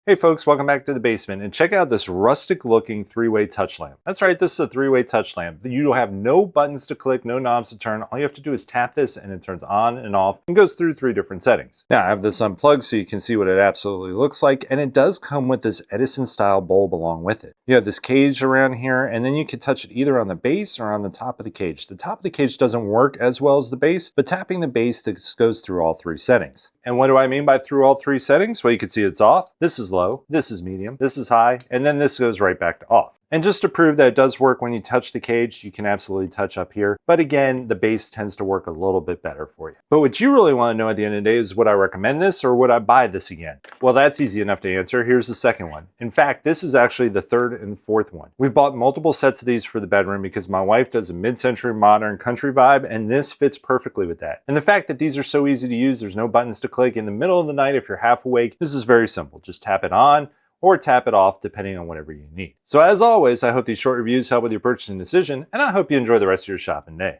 Hey folks, welcome back to the basement, and check out this rustic looking three-way touch lamp. That's right, this is a three-way touch lamp. You have no buttons to click, no knobs to turn. All you have to do is tap this and it turns on and off and goes through 3 different settings. Now I have this unplugged so you can see what it absolutely looks like, and it does come with this Edison style bulb along with it. You have this cage around here, and then you can touch it either on the base or on the top of the cage. The top of the cage doesn't work as well as the base, but tapping the base this goes through all 3 settings. And what do I mean by through all 3 settings? Well, you can see it's off, this is low, this is medium, this is high, and then this goes right back to off. And just to prove that it does work when you touch the cage, you can absolutely touch up here. But again, the base tends to work a little bit better for you. But what you really want to know at the end of the day is, would I recommend this or would I buy this again? Well, that's easy enough to answer. Here's the second one. In fact, this is actually the 3rd and 4th one. We've bought multiple sets of these for the bedroom because my wife does a mid-century modern country vibe, and this fits perfectly with that. And the fact that these are so easy to use, there's no buttons to click in the middle of the night if you're half awake, this is very simple. Just tap it on or tap it off depending on whatever you need. So as always, I hope these short reviews help with your purchasing decision, and I hope you enjoy the rest of your shopping day.